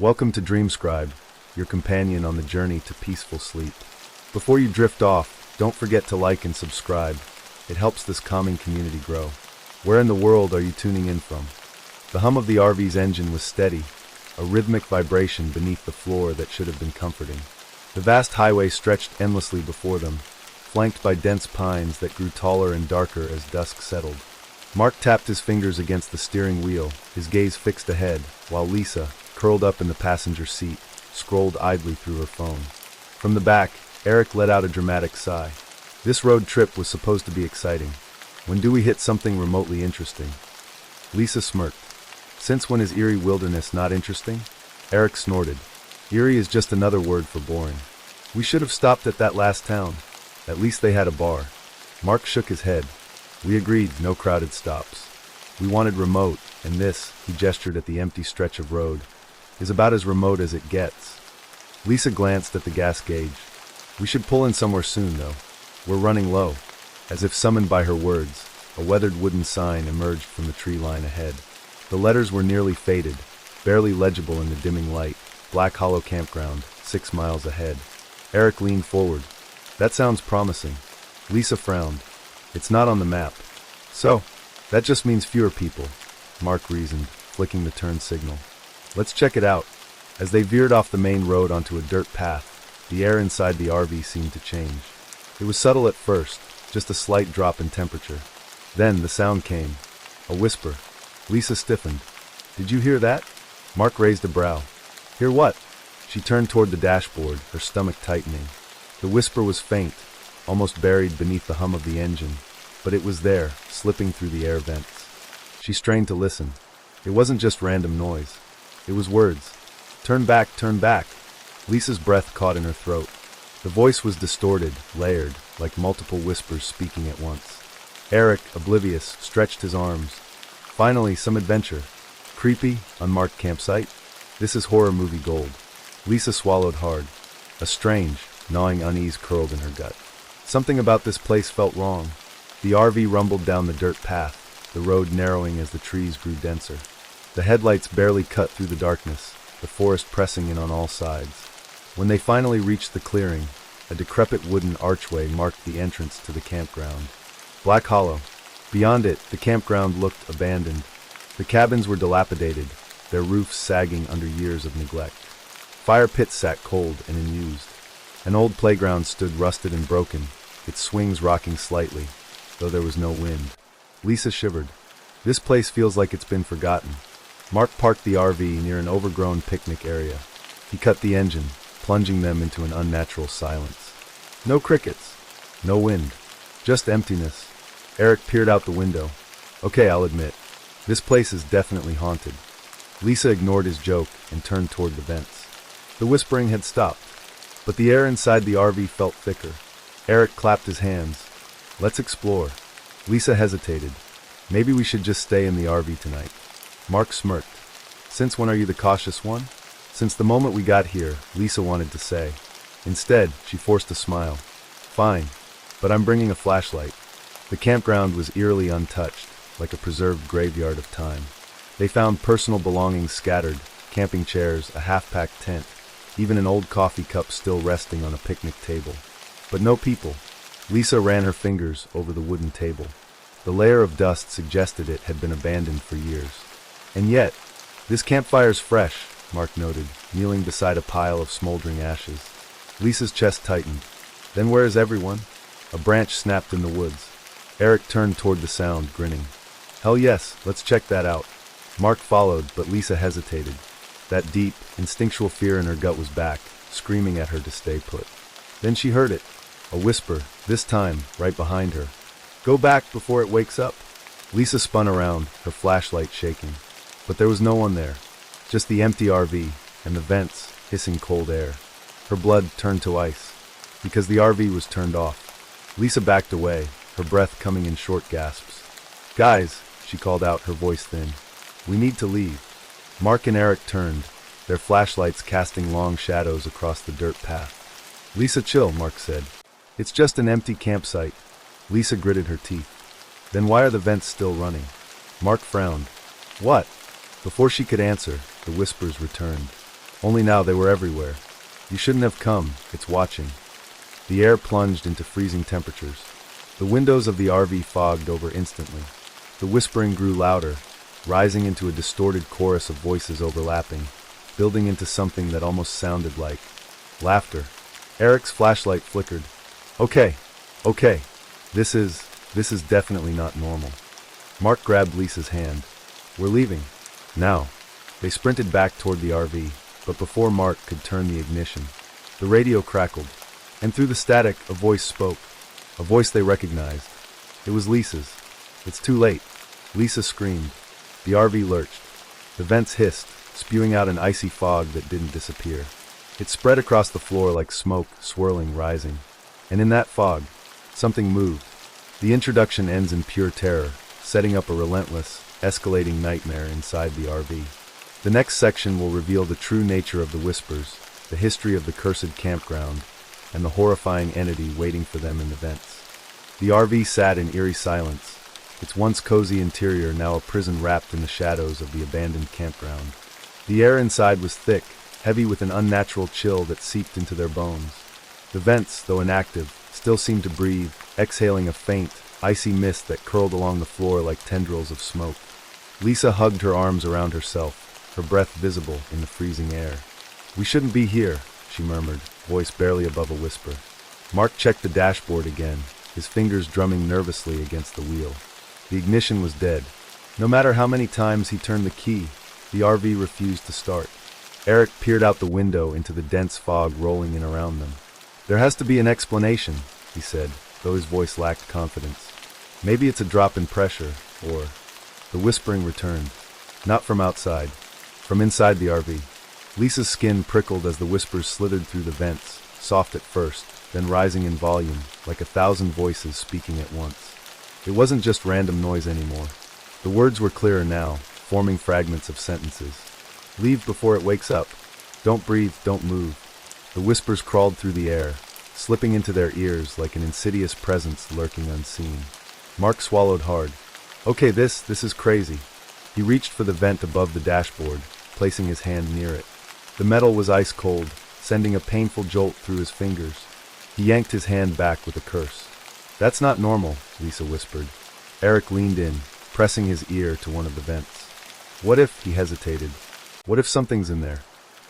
Welcome to Dreamscribe, your companion on the journey to peaceful sleep. Before you drift off, don't forget to like and subscribe. It helps this calming community grow. Where in the world are you tuning in from? The hum of the RV's engine was steady, a rhythmic vibration beneath the floor that should have been comforting. The vast highway stretched endlessly before them, flanked by dense pines that grew taller and darker as dusk settled. Mark tapped his fingers against the steering wheel, his gaze fixed ahead, while Lisa, curled up in the passenger seat, scrolled idly through her phone. From the back, Eric let out a dramatic sigh. This road trip was supposed to be exciting. When do we hit something remotely interesting? Lisa smirked. Since when is eerie wilderness not interesting? Eric snorted. Eerie is just another word for boring. We should have stopped at that last town. At least they had a bar. Mark shook his head. We agreed no crowded stops. We wanted remote, and this, he gestured at the empty stretch of road, is about as remote as it gets. Lisa glanced at the gas gauge. We should pull in somewhere soon, though. We're running low. As if summoned by her words, a weathered wooden sign emerged from the tree line ahead. The letters were nearly faded, barely legible in the dimming light. Black Hollow Campground, 6 miles ahead. Eric leaned forward. That sounds promising. Lisa frowned. It's not on the map. So, that just means fewer people, Mark reasoned, flicking the turn signal. Let's check it out. As they veered off the main road onto a dirt path, the air inside the RV seemed to change. It was subtle at first, just a slight drop in temperature. Then the sound came. A whisper. Lisa stiffened. Did you hear that? Mark raised a brow. Hear what? She turned toward the dashboard, her stomach tightening. The whisper was faint, almost buried beneath the hum of the engine, but it was there, slipping through the air vents. She strained to listen. It wasn't just random noise. It was words. Turn back, turn back. Lisa's breath caught in her throat. The voice was distorted, layered, like multiple whispers speaking at once. Eric, oblivious, stretched his arms. Finally, some adventure. Creepy, unmarked campsite? This is horror movie gold. Lisa swallowed hard. A strange, gnawing unease curled in her gut. Something about this place felt wrong. The RV rumbled down the dirt path, the road narrowing as the trees grew denser. The headlights barely cut through the darkness, the forest pressing in on all sides. When they finally reached the clearing, a decrepit wooden archway marked the entrance to the campground. Black Hollow. Beyond it, the campground looked abandoned. The cabins were dilapidated, their roofs sagging under years of neglect. Fire pits sat cold and unused. An old playground stood rusted and broken, its swings rocking slightly, though there was no wind. Lisa shivered. This place feels like it's been forgotten. Mark parked the RV near an overgrown picnic area. He cut the engine, plunging them into an unnatural silence. No crickets, no wind, just emptiness. Eric peered out the window. Okay, I'll admit, this place is definitely haunted. Lisa ignored his joke and turned toward the vents. The whispering had stopped, but the air inside the RV felt thicker. Eric clapped his hands. Let's explore. Lisa hesitated. Maybe we should just stay in the RV tonight. Mark smirked. Since when are you the cautious one? Since the moment we got here, Lisa wanted to say. Instead, she forced a smile. Fine, but I'm bringing a flashlight. The campground was eerily untouched, like a preserved graveyard of time. They found personal belongings scattered, camping chairs, a half-packed tent, even an old coffee cup still resting on a picnic table. But no people. Lisa ran her fingers over the wooden table. The layer of dust suggested it had been abandoned for years. And yet, this campfire's fresh, Mark noted, kneeling beside a pile of smoldering ashes. Lisa's chest tightened. Then where is everyone? A branch snapped in the woods. Eric turned toward the sound, grinning. Hell yes, let's check that out. Mark followed, but Lisa hesitated. That deep, instinctual fear in her gut was back, screaming at her to stay put. Then she heard it. A whisper, this time, right behind her. Go back before it wakes up. Lisa spun around, her flashlight shaking. But there was no one there. Just the empty RV, and the vents, hissing cold air. Her blood turned to ice, because the RV was turned off. Lisa backed away, her breath coming in short gasps. Guys, she called out, her voice thin. We need to leave. Mark and Eric turned, their flashlights casting long shadows across the dirt path. Lisa, chill, Mark said. It's just an empty campsite. Lisa gritted her teeth. Then why are the vents still running? Mark frowned. What? Before she could answer, the whispers returned. Only now they were everywhere. You shouldn't have come, it's watching. The air plunged into freezing temperatures. The windows of the RV fogged over instantly. The whispering grew louder, rising into a distorted chorus of voices overlapping, building into something that almost sounded like laughter. Eric's flashlight flickered. Okay. This is definitely not normal. Mark grabbed Lisa's hand. We're leaving. Now. They sprinted back toward the RV, but before Mark could turn the ignition, the radio crackled, and through the static, a voice spoke. A voice they recognized. It was Lisa's. It's too late. Lisa screamed. The RV lurched. The vents hissed, spewing out an icy fog that didn't disappear. It spread across the floor like smoke, swirling, rising. And in that fog, something moved. The introduction ends in pure terror, setting up a relentless, escalating nightmare inside the RV. The next section will reveal the true nature of the whispers, the history of the cursed campground, and the horrifying entity waiting for them in the vents. The RV sat in eerie silence, its once cozy interior now a prison wrapped in the shadows of the abandoned campground. The air inside was thick, heavy with an unnatural chill that seeped into their bones. The vents, though inactive, still seemed to breathe, exhaling a faint, icy mist that curled along the floor like tendrils of smoke. Lisa hugged her arms around herself, her breath visible in the freezing air. We shouldn't be here, she murmured, voice barely above a whisper. Mark checked the dashboard again, his fingers drumming nervously against the wheel. The ignition was dead. No matter how many times he turned the key, the RV refused to start. Eric peered out the window into the dense fog rolling in around them. There has to be an explanation, he said, though his voice lacked confidence. Maybe it's a drop in pressure, or... The whispering returned. Not from outside. From inside the RV. Lisa's skin prickled as the whispers slithered through the vents, soft at first, then rising in volume, like 1,000 voices speaking at once. It wasn't just random noise anymore. The words were clearer now, forming fragments of sentences. Leave before it wakes up. Don't breathe, don't move. The whispers crawled through the air, slipping into their ears like an insidious presence lurking unseen. Mark swallowed hard. Okay, this is crazy. He reached for the vent above the dashboard, placing his hand near it. The metal was ice cold, sending a painful jolt through his fingers. He yanked his hand back with a curse. That's not normal, Lisa whispered. Eric leaned in, pressing his ear to one of the vents. What if, he hesitated, what if something's in there?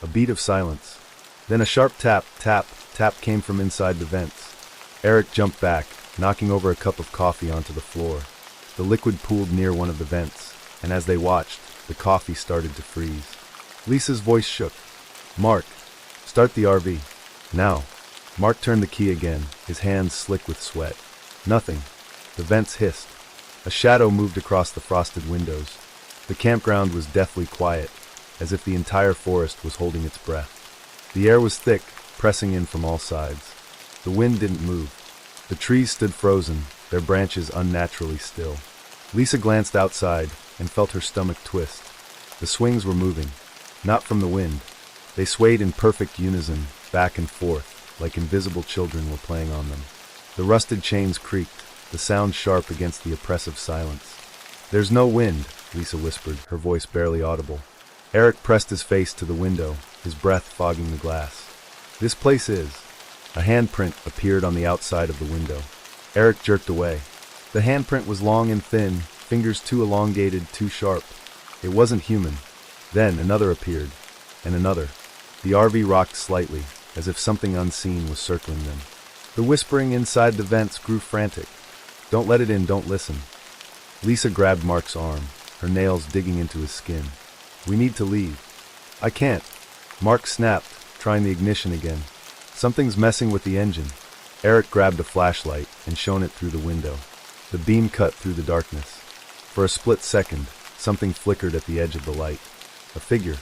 A beat of silence. Then a sharp tap, tap, tap came from inside the vents. Eric jumped back, knocking over a cup of coffee onto the floor. The liquid pooled near one of the vents, and as they watched, the coffee started to freeze. Lisa's voice shook. Mark, start the RV. Now. Mark turned the key again, his hands slick with sweat. Nothing. The vents hissed. A shadow moved across the frosted windows. The campground was deathly quiet, as if the entire forest was holding its breath. The air was thick, pressing in from all sides. The wind didn't move. The trees stood frozen, their branches unnaturally still. Lisa glanced outside and felt her stomach twist. The swings were moving, not from the wind. They swayed in perfect unison, back and forth, like invisible children were playing on them. The rusted chains creaked, the sound sharp against the oppressive silence. There's no wind, Lisa whispered, her voice barely audible. Eric pressed his face to the window, his breath fogging the glass. This place is. A handprint appeared on the outside of the window. Eric jerked away. The handprint was long and thin, fingers too elongated, too sharp. It wasn't human. Then another appeared, and another. The RV rocked slightly, as if something unseen was circling them. The whispering inside the vents grew frantic. Don't let it in, don't listen. Lisa grabbed Mark's arm, her nails digging into his skin. We need to leave. I can't. Mark snapped, trying the ignition again. Something's messing with the engine. Eric grabbed a flashlight and shone it through the window. The beam cut through the darkness. For a split second, something flickered at the edge of the light. A figure,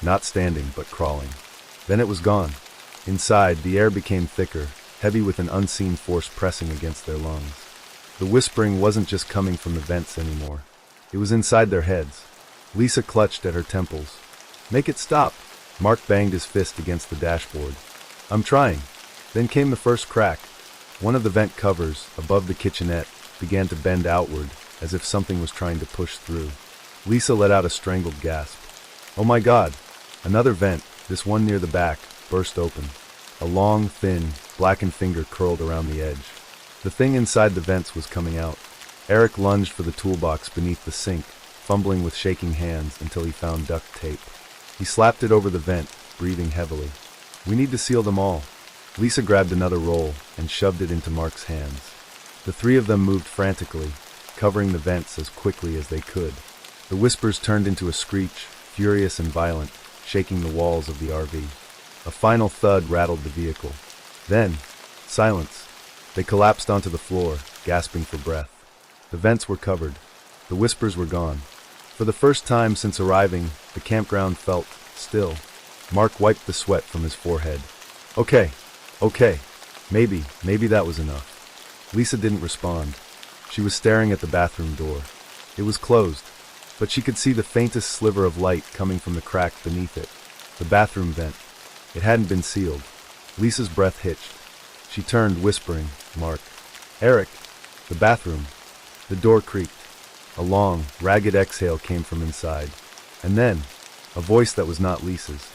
not standing but crawling. Then it was gone. Inside, the air became thicker, heavy with an unseen force pressing against their lungs. The whispering wasn't just coming from the vents anymore. It was inside their heads. Lisa clutched at her temples. Make it stop! Mark banged his fist against the dashboard. I'm trying. Then came the first crack. One of the vent covers, above the kitchenette, began to bend outward, as if something was trying to push through. Lisa let out a strangled gasp. Oh my God! Another vent, This one near the back burst open. A long, thin, blackened finger curled around the edge. The thing inside the vents was coming out. Eric lunged for the toolbox beneath the sink, fumbling with shaking hands until he found duct tape. He slapped it over the vent, breathing heavily. "We need to seal them all." Lisa grabbed another roll and shoved it into Mark's hands. The three of them moved frantically, covering the vents as quickly as they could. The whispers turned into a screech, furious and violent, shaking the walls of the RV. A final thud rattled the vehicle. Then, silence. They collapsed onto the floor, gasping for breath. The vents were covered. The whispers were gone. For the first time since arriving, the campground felt still. Mark wiped the sweat from his forehead. Okay. Maybe that was enough." Lisa didn't respond. She was staring at the bathroom door. It was closed, but she could see the faintest sliver of light coming from the crack beneath it. The bathroom vent. It hadn't been sealed. Lisa's breath hitched. She turned, whispering, "Mark." "Eric." "The bathroom." The door creaked. A long, ragged exhale came from inside. And then, a voice that was not Lisa's.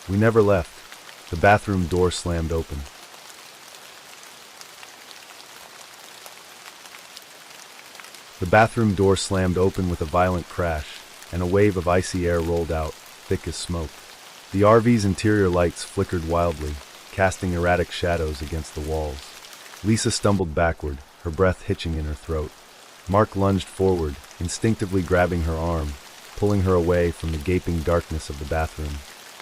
"We never left." The bathroom door slammed open. The bathroom door slammed open with a violent crash, and a wave of icy air rolled out, thick as smoke. The RV's interior lights flickered wildly, casting erratic shadows against the walls. Lisa stumbled backward, her breath hitching in her throat. Mark lunged forward, instinctively grabbing her arm, pulling her away from the gaping darkness of the bathroom.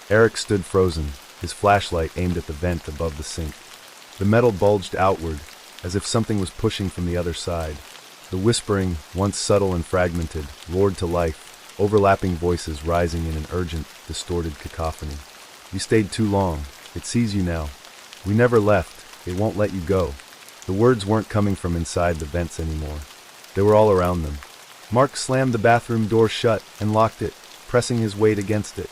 Eric stood frozen, his flashlight aimed at the vent above the sink. The metal bulged outward, as if something was pushing from the other side. The whispering, once subtle and fragmented, roared to life, overlapping voices rising in an urgent, distorted cacophony. "You stayed too long. It sees you now. We never left. It won't let you go." The words weren't coming from inside the vents anymore. They were all around them. Mark slammed the bathroom door shut and locked it, pressing his weight against it.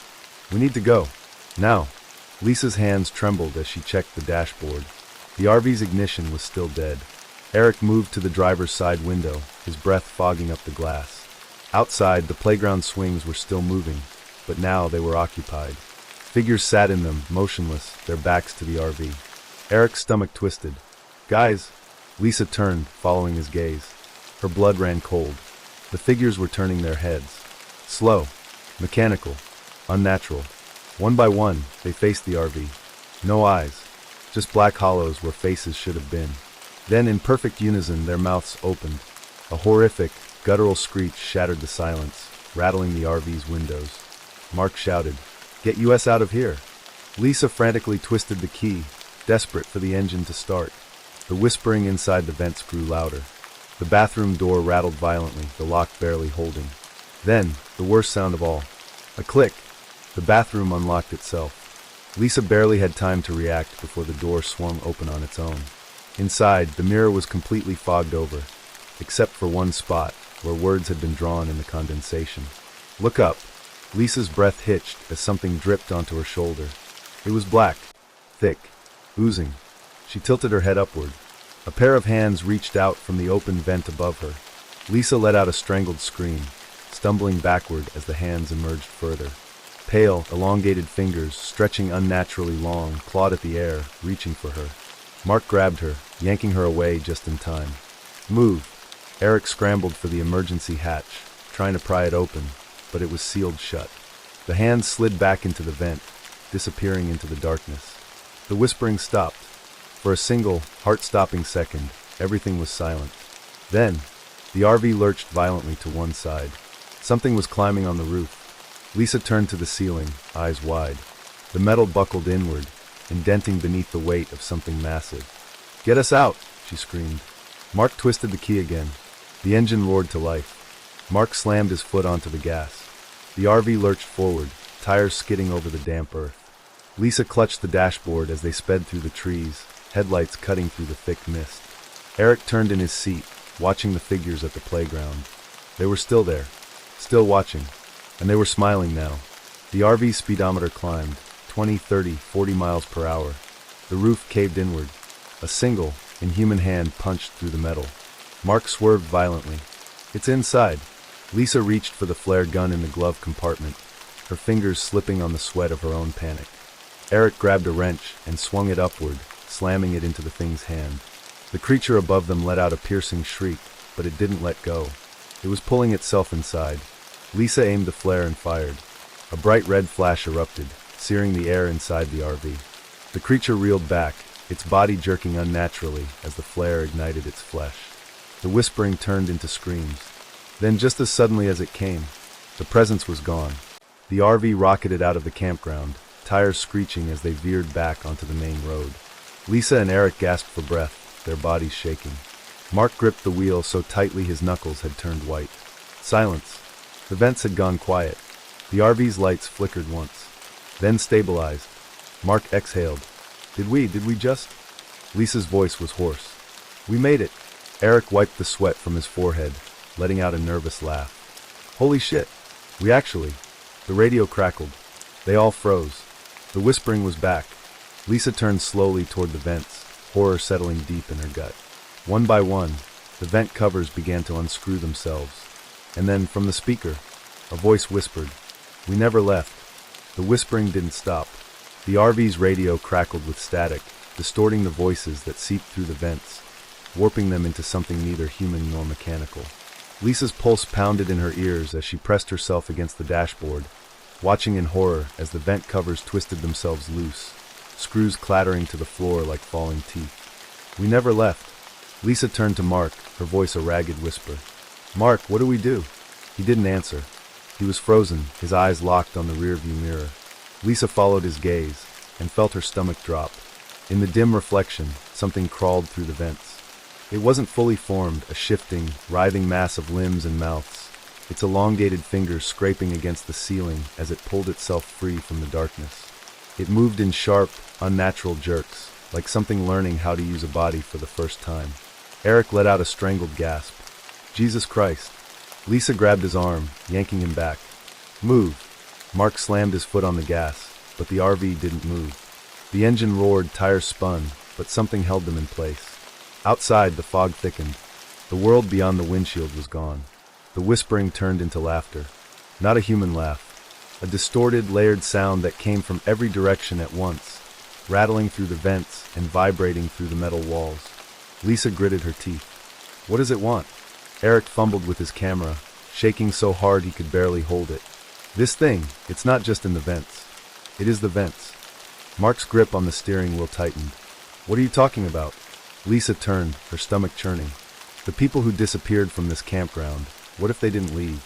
"We need to go. Now." Lisa's hands trembled as she checked the dashboard. The RV's ignition was still dead. Eric moved to the driver's side window, his breath fogging up the glass. Outside, the playground swings were still moving, but now they were occupied. Figures sat in them, motionless, their backs to the RV. Eric's stomach twisted. "Guys!" Lisa turned, following his gaze. Her blood ran cold. The figures were turning their heads. Slow, mechanical, unnatural. One by one, they faced the RV. No eyes, just black hollows where faces should have been. Then, in perfect unison, their mouths opened. A horrific, guttural screech shattered the silence, rattling the RV's windows. Mark shouted, "Get us out of here!" Lisa frantically twisted the key, desperate for the engine to start. The whispering inside the vents grew louder. The bathroom door rattled violently, the lock barely holding. Then, the worst sound of all. A click. The bathroom unlocked itself. Lisa barely had time to react before the door swung open on its own. Inside, the mirror was completely fogged over, except for one spot, where words had been drawn in the condensation. "Look up." Lisa's breath hitched as something dripped onto her shoulder. It was black, thick, oozing. She tilted her head upward. A pair of hands reached out from the open vent above her. Lisa let out a strangled scream, stumbling backward as the hands emerged further. Pale, elongated fingers, stretching unnaturally long, clawed at the air, reaching for her. Mark grabbed her, yanking her away just in time. "Move!" Eric scrambled for the emergency hatch, trying to pry it open, but it was sealed shut. The hands slid back into the vent, disappearing into the darkness. The whispering stopped. For a single, heart-stopping second, everything was silent. Then, the RV lurched violently to one side. Something was climbing on the roof. Lisa turned to the ceiling, eyes wide. The metal buckled inward, indenting beneath the weight of something massive. "Get us out!" she screamed. Mark twisted the key again. The engine roared to life. Mark slammed his foot onto the gas. The RV lurched forward, tires skidding over the damp earth. Lisa clutched the dashboard as they sped through the trees, headlights cutting through the thick mist. Eric turned in his seat, watching the figures at the playground. They were still there, still watching, and they were smiling now. The RV speedometer climbed, 20, 30, 40 miles per hour. The roof caved inward. A single, inhuman hand punched through the metal. Mark swerved violently. "It's inside." Lisa reached for the flare gun in the glove compartment, her fingers slipping on the sweat of her own panic. Eric grabbed a wrench and swung it upward, slamming it into the thing's hand. The creature above them let out a piercing shriek, but it didn't let go. It was pulling itself inside. Lisa aimed the flare and fired. A bright red flash erupted, searing the air inside the RV. The creature reeled back, its body jerking unnaturally as the flare ignited its flesh. The whispering turned into screams. Then, just as suddenly as it came, the presence was gone. The RV rocketed out of the campground, tires screeching as they veered back onto the main road. Lisa and Eric gasped for breath, their bodies shaking. Mark gripped the wheel so tightly his knuckles had turned white. Silence. The vents had gone quiet. The RV's lights flickered once, then stabilized. Mark exhaled. Did we just? Lisa's voice was hoarse. We made it. Eric wiped the sweat from his forehead, letting out a nervous laugh. Holy shit. We actually. The radio crackled. They all froze. The whispering was back. Lisa turned slowly toward the vents, horror settling deep in her gut. One by one, the vent covers began to unscrew themselves. And then, from the speaker, a voice whispered, "We never left." The whispering didn't stop. The RV's radio crackled with static, distorting the voices that seeped through the vents, warping them into something neither human nor mechanical. Lisa's pulse pounded in her ears as she pressed herself against the dashboard, watching in horror as the vent covers twisted themselves loose, screws clattering to the floor like falling teeth. We never left. Lisa turned to Mark, her voice a ragged whisper. "Mark, what do we do?" He didn't answer. He was frozen, his eyes locked on the rearview mirror. Lisa followed his gaze and felt her stomach drop. In the dim reflection, something crawled through the vents. It wasn't fully formed, a shifting, writhing mass of limbs and mouths, its elongated fingers scraping against the ceiling as it pulled itself free from the darkness. It moved in sharp, unnatural jerks, like something learning how to use a body for the first time. Eric let out a strangled gasp. Jesus Christ. Lisa grabbed his arm, yanking him back. Move. Mark slammed his foot on the gas, but the RV didn't move. The engine roared, tires spun, but something held them in place. Outside, the fog thickened. The world beyond the windshield was gone. The whispering turned into laughter. Not a human laugh. A distorted, layered sound that came from every direction at once, rattling through the vents and vibrating through the metal walls. Lisa gritted her teeth. What does it want? Eric fumbled with his camera, shaking so hard he could barely hold it. This thing, it's not just in the vents. It is the vents. Mark's grip on the steering wheel tightened. What are you talking about? Lisa turned, her stomach churning. The people who disappeared from this campground, what if they didn't leave?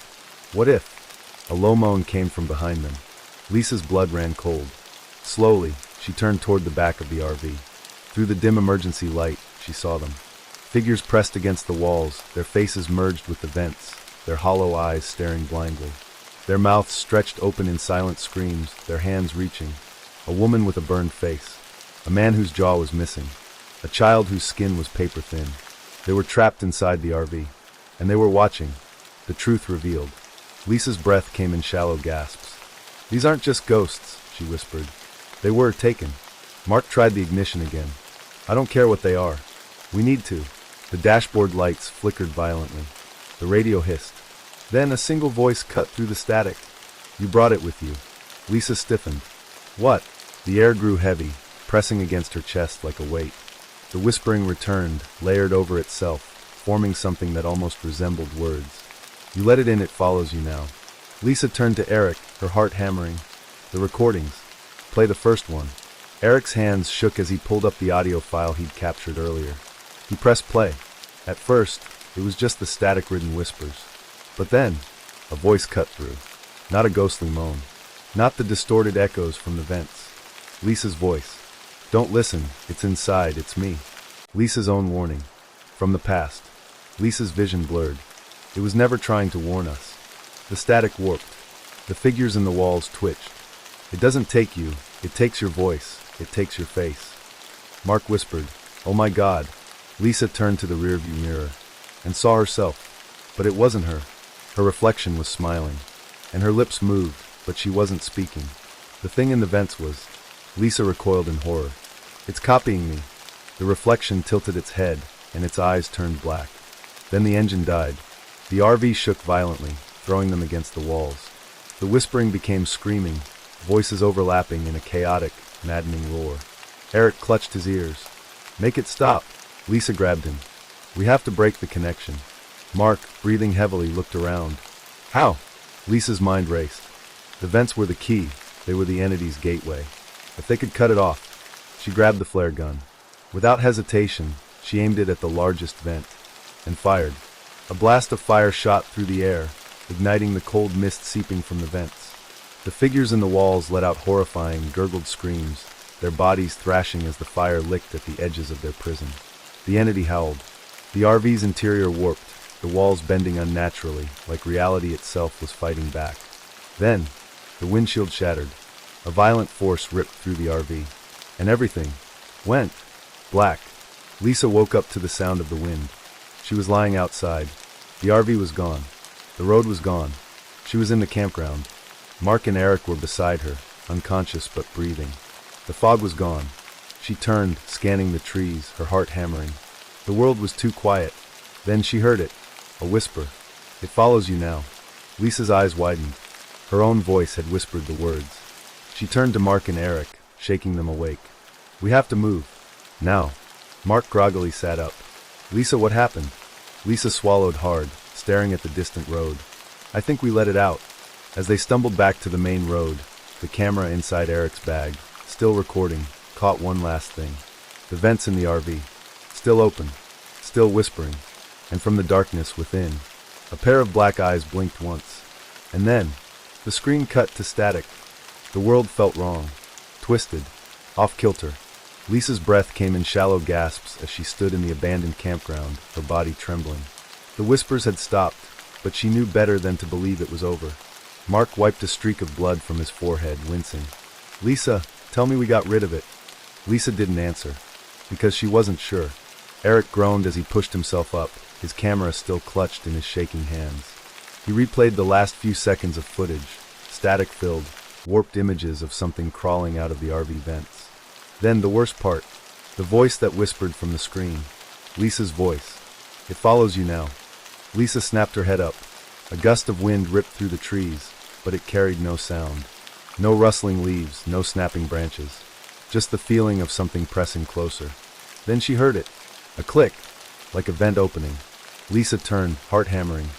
What if? A low moan came from behind them. Lisa's blood ran cold. Slowly, she turned toward the back of the RV. Through the dim emergency light, she saw them. Figures pressed against the walls, their faces merged with the vents, their hollow eyes staring blindly. Their mouths stretched open in silent screams, their hands reaching. A woman with a burned face. A man whose jaw was missing. A child whose skin was paper thin. They were trapped inside the RV. And they were watching. The truth revealed. Lisa's breath came in shallow gasps. These aren't just ghosts, she whispered. They were taken. Mark tried the ignition again. I don't care what they are. We need to. The dashboard lights flickered violently. The radio hissed. Then a single voice cut through the static. You brought it with you. Lisa stiffened. What? The air grew heavy, pressing against her chest like a weight. The whispering returned, layered over itself, forming something that almost resembled words. You let it in, it follows you now. Lisa turned to Eric, her heart hammering. The recordings. Play the first one. Eric's hands shook as he pulled up the audio file he'd captured earlier. He pressed play. At first, it was just the static-ridden whispers. But then, a voice cut through. Not a ghostly moan. Not the distorted echoes from the vents. Lisa's voice. Don't listen, it's inside, it's me. Lisa's own warning. From the past. Lisa's vision blurred. It was never trying to warn us. The static warped. The figures in the walls twitched. It doesn't take you, it takes your voice, it takes your face. Mark whispered, Oh my God. Lisa turned to the rearview mirror and saw herself, but it wasn't her. Her reflection was smiling, and her lips moved, but she wasn't speaking. The thing in the vents was. Lisa recoiled in horror. It's copying me. The reflection tilted its head, and its eyes turned black. Then the engine died. The RV shook violently, throwing them against the walls. The whispering became screaming, voices overlapping in a chaotic, maddening roar. Eric clutched his ears. "Make it stop!" Lisa grabbed him. "We have to break the connection." Mark, breathing heavily, looked around. "How?" Lisa's mind raced. The vents were the key. They were the entity's gateway. If they could cut it off. She grabbed the flare gun. Without hesitation, she aimed it at the largest vent and fired. A blast of fire shot through the air, igniting the cold mist seeping from the vents. The figures in the walls let out horrifying, gurgled screams, their bodies thrashing as the fire licked at the edges of their prison. The entity howled. The RV's interior warped, the walls bending unnaturally, like reality itself was fighting back. Then, the windshield shattered. A violent force ripped through the RV, and everything went black. Lisa woke up to the sound of the wind. She was lying outside. The RV was gone. The road was gone. She was in the campground. Mark and Eric were beside her, unconscious but breathing. The fog was gone. She turned, scanning the trees, her heart hammering. The world was too quiet. Then she heard it. A whisper. "It follows you now." Lisa's eyes widened. Her own voice had whispered the words. She turned to Mark and Eric, shaking them awake. "We have to move. Now." Mark groggily sat up. "Lisa, what happened?" Lisa swallowed hard, staring at the distant road. "I think we let it out." As they stumbled back to the main road, the camera inside Eric's bag, still recording, caught one last thing. The vents in the RV, still open, still whispering, and from the darkness within, a pair of black eyes blinked once. And then, the screen cut to static. The world felt wrong, twisted, off-kilter. Lisa's breath came in shallow gasps as she stood in the abandoned campground, her body trembling. The whispers had stopped, but she knew better than to believe it was over. Mark wiped a streak of blood from his forehead, wincing. "Lisa, tell me we got rid of it." Lisa didn't answer, because she wasn't sure. Eric groaned as he pushed himself up, his camera still clutched in his shaking hands. He replayed the last few seconds of footage, static-filled, warped images of something crawling out of the RV vents. Then the worst part, the voice that whispered from the screen. Lisa's voice. "It follows you now." Lisa snapped her head up. A gust of wind ripped through the trees, but it carried no sound. No rustling leaves, no snapping branches. Just the feeling of something pressing closer. Then she heard it. A click, like a vent opening. Lisa turned, heart hammering.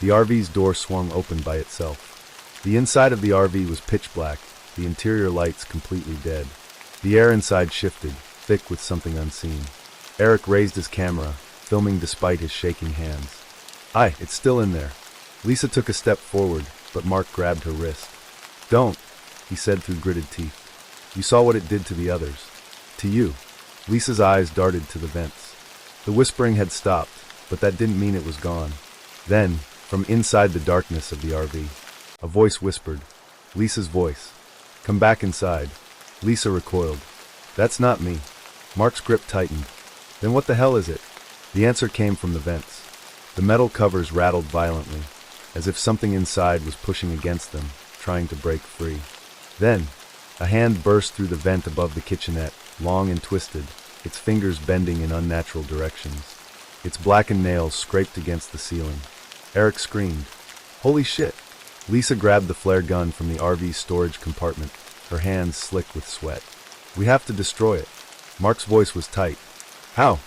The RV's door swung open by itself. The inside of the RV was pitch black, the interior lights completely dead. The air inside shifted, thick with something unseen. Eric raised his camera, filming despite his shaking hands. "Aye, it's still in there." Lisa took a step forward, but Mark grabbed her wrist. "Don't," he said through gritted teeth. "You saw what it did to the others. To you." Lisa's eyes darted to the vents. The whispering had stopped, but that didn't mean it was gone. Then, from inside the darkness of the RV, a voice whispered. Lisa's voice. "Come back inside." Lisa recoiled. "That's not me." Mark's grip tightened. "Then what the hell is it?" The answer came from the vents. The metal covers rattled violently, as if something inside was pushing against them, trying to break free. Then, a hand burst through the vent above the kitchenette, long and twisted, its fingers bending in unnatural directions. Its blackened nails scraped against the ceiling. Eric screamed. "Holy shit!" Lisa grabbed the flare gun from the RV's storage compartment, her hands slick with sweat. "We have to destroy it." Mark's voice was tight. "How?"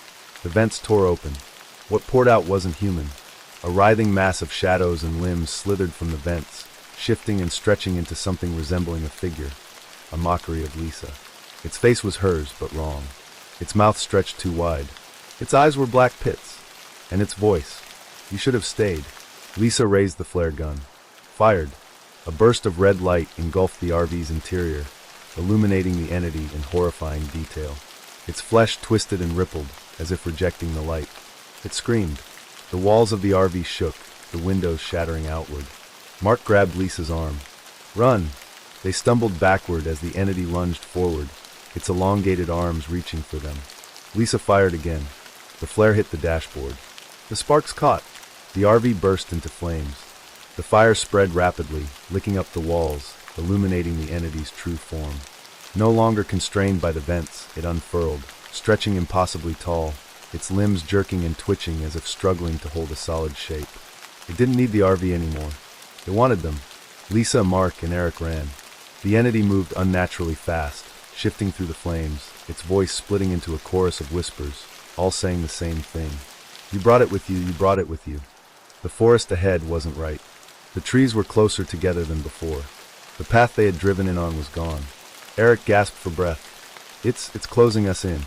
The vents tore open. What poured out wasn't human. A writhing mass of shadows and limbs slithered from the vents, shifting and stretching into something resembling a figure, a mockery of Lisa. Its face was hers, but wrong. Its mouth stretched too wide. Its eyes were black pits. And its voice. "You should have stayed." Lisa raised the flare gun. Fired. A burst of red light engulfed the RV's interior, illuminating the entity in horrifying detail. Its flesh twisted and rippled, as if rejecting the light. It screamed. The walls of the RV shook, the windows shattering outward. Mark grabbed Lisa's arm. "Run!" They stumbled backward as the entity lunged forward, its elongated arms reaching for them. Lisa fired again. The flare hit the dashboard. The sparks caught. The RV burst into flames. The fire spread rapidly, licking up the walls, illuminating the entity's true form. No longer constrained by the vents, it unfurled, stretching impossibly tall, its limbs jerking and twitching as if struggling to hold a solid shape. It didn't need the RV anymore. It wanted them. Lisa, Mark, and Eric ran. The entity moved unnaturally fast, shifting through the flames, its voice splitting into a chorus of whispers, all saying the same thing. You brought it with you, you brought it with you. The forest ahead wasn't right. The trees were closer together than before. The path they had driven in on was gone. Eric gasped for breath. It's closing us in.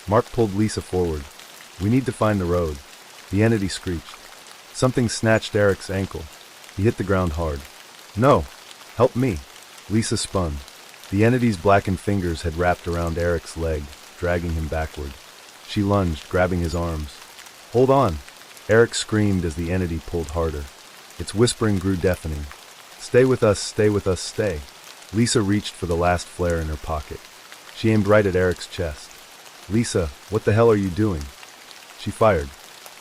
Mark pulled Lisa forward. We need to find the road. The entity screeched. Something snatched Eric's ankle. He hit the ground hard. No! Help me! Lisa spun. The entity's blackened fingers had wrapped around Eric's leg, dragging him backward. She lunged, grabbing his arms. Hold on! Eric screamed as the entity pulled harder. Its whispering grew deafening. Stay with us, stay with us, stay. Lisa reached for the last flare in her pocket. She aimed right at Eric's chest. Lisa, what the hell are you doing? She fired.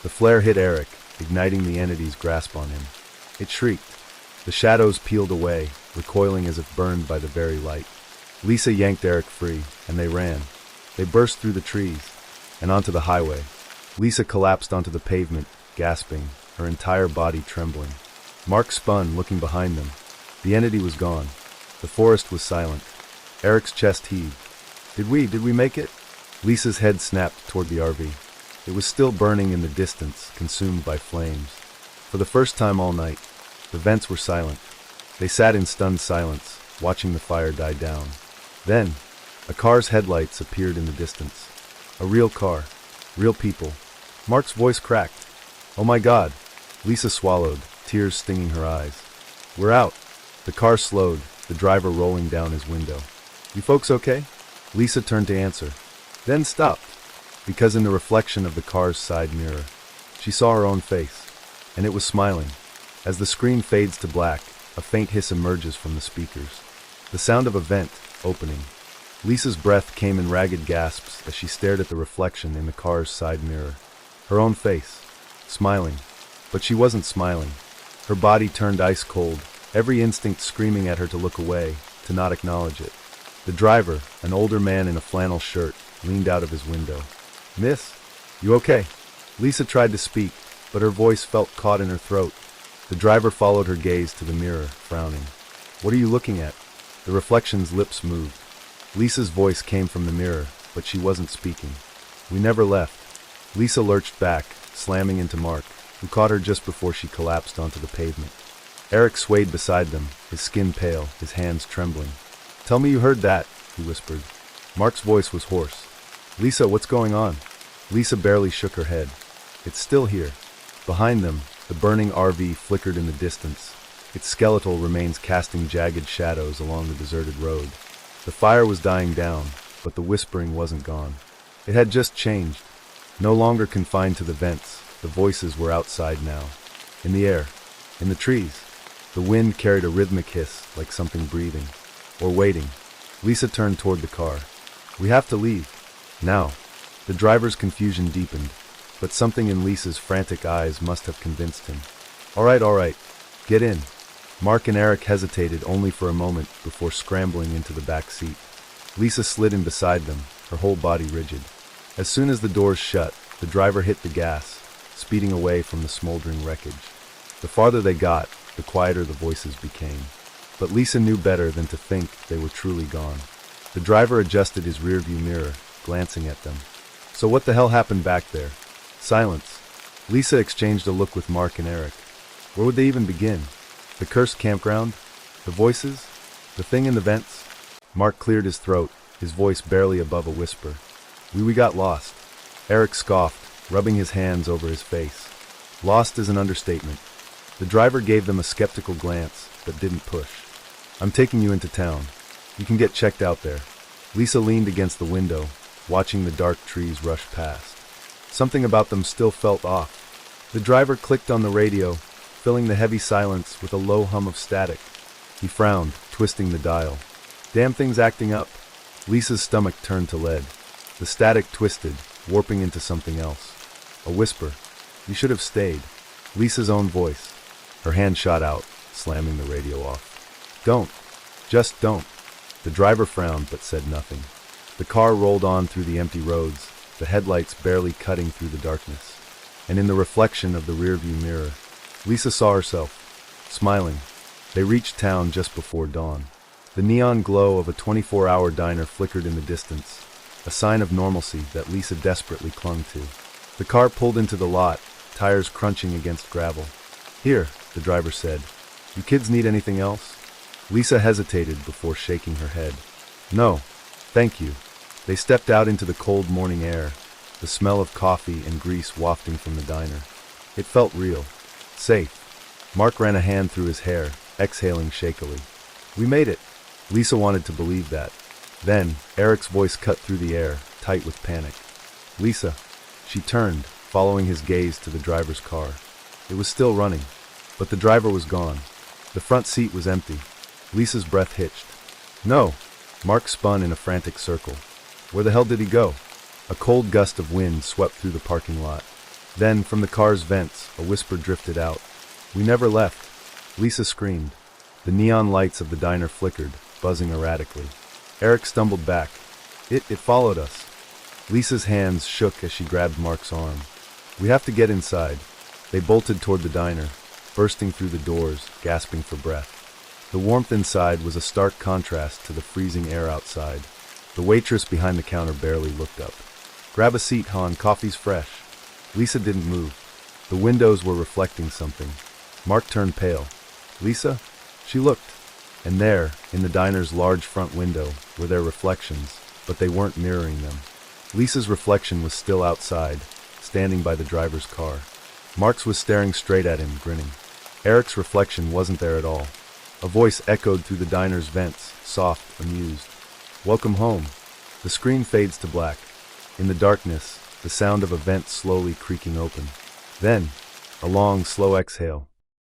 The flare hit Eric, igniting the entity's grasp on him. It shrieked. The shadows peeled away, recoiling as if burned by the very light. Lisa yanked Eric free, and they ran. They burst through the trees, and onto the highway. Lisa collapsed onto the pavement, gasping, her entire body trembling. Mark spun, looking behind them. The entity was gone. The forest was silent. Eric's chest heaved. Did we make it? Lisa's head snapped toward the RV. It was still burning in the distance, consumed by flames. For the first time all night, the vents were silent. They sat in stunned silence, watching the fire die down. Then, a car's headlights appeared in the distance. A real car. Real people. Mark's voice cracked. Oh my God. Lisa swallowed, tears stinging her eyes. We're out. The car slowed, the driver rolling down his window. You folks okay? Lisa turned to answer, then stopped, because in the reflection of the car's side mirror, she saw her own face, and it was smiling. As the screen fades to black, a faint hiss emerges from the speakers. The sound of a vent opening. Lisa's breath came in ragged gasps as she stared at the reflection in the car's side mirror. Her own face, smiling. But she wasn't smiling. Her body turned ice cold, every instinct screaming at her to look away, to not acknowledge it. The driver, an older man in a flannel shirt, leaned out of his window. Miss, you okay? Lisa tried to speak, but her voice felt caught in her throat. The driver followed her gaze to the mirror, frowning. What are you looking at? The reflection's lips moved. Lisa's voice came from the mirror, but she wasn't speaking. We never left. Lisa lurched back, slamming into Mark, who caught her just before she collapsed onto the pavement. Eric swayed beside them, his skin pale, his hands trembling. Tell me you heard that, he whispered. Mark's voice was hoarse. Lisa, what's going on? Lisa barely shook her head. It's still here. Behind them, the burning RV flickered in the distance, its skeletal remains casting jagged shadows along the deserted road. The fire was dying down, but the whispering wasn't gone. It had just changed. No longer confined to the vents, the voices were outside now. In the air, in the trees. The wind carried a rhythmic hiss, like something breathing. Or waiting. Lisa turned toward the car. We have to leave. Now. The driver's confusion deepened, but something in Lisa's frantic eyes must have convinced him. All right. Get in. Mark and Eric hesitated only for a moment before scrambling into the back seat. Lisa slid in beside them, her whole body rigid. As soon as the doors shut, the driver hit the gas, speeding away from the smoldering wreckage. The farther they got, the quieter the voices became. But Lisa knew better than to think they were truly gone. The driver adjusted his rearview mirror, glancing at them. So what the hell happened back there? Silence. Lisa exchanged a look with Mark and Eric. Where would they even begin? The cursed campground? The voices? The thing in the vents? Mark cleared his throat, his voice barely above a whisper. We got lost. Eric scoffed, rubbing his hands over his face. Lost is an understatement. The driver gave them a skeptical glance, but didn't push. I'm taking you into town. You can get checked out there. Lisa leaned against the window, watching the dark trees rush past. Something about them still felt off. The driver clicked on the radio, filling the heavy silence with a low hum of static. He frowned, twisting the dial. Damn thing's acting up. Lisa's stomach turned to lead. The static twisted, warping into something else. A whisper. You should have stayed. Lisa's own voice. Her hand shot out, slamming the radio off. Don't. Just don't. The driver frowned but said nothing. The car rolled on through the empty roads, the headlights barely cutting through the darkness. And in the reflection of the rearview mirror, Lisa saw herself, smiling. They reached town just before dawn. The neon glow of a 24-hour diner flickered in the distance, a sign of normalcy that Lisa desperately clung to. The car pulled into the lot, tires crunching against gravel. "Here," the driver said. "You kids need anything else?" Lisa hesitated before shaking her head. "No, thank you." They stepped out into the cold morning air, the smell of coffee and grease wafting from the diner. It felt real. Safe. Mark ran a hand through his hair, exhaling shakily. "We made it." Lisa wanted to believe that. Then, Eric's voice cut through the air, tight with panic. "Lisa." She turned, following his gaze to the driver's car. It was still running, but the driver was gone. The front seat was empty. Lisa's breath hitched. "No!" Mark spun in a frantic circle. Where the hell did he go? A cold gust of wind swept through the parking lot. Then, from the car's vents, a whisper drifted out. "We never left." Lisa screamed. The neon lights of the diner flickered, buzzing erratically. Eric stumbled back. It followed us." Lisa's hands shook as she grabbed Mark's arm. "We have to get inside." They bolted toward the diner, bursting through the doors, gasping for breath. The warmth inside was a stark contrast to the freezing air outside. The waitress behind the counter barely looked up. "Grab a seat, Han, coffee's fresh." Lisa didn't move. The windows were reflecting something. Mark turned pale. "Lisa?" She looked. And there, in the diner's large front window, were their reflections, but they weren't mirroring them. Lisa's reflection was still outside, standing by the driver's car. Mark's was staring straight at him, grinning. Eric's reflection wasn't there at all. A voice echoed through the diner's vents, soft, amused. "Welcome home." The screen fades to black. In the darkness, the sound of a vent slowly creaking open. Then, a long, slow exhale.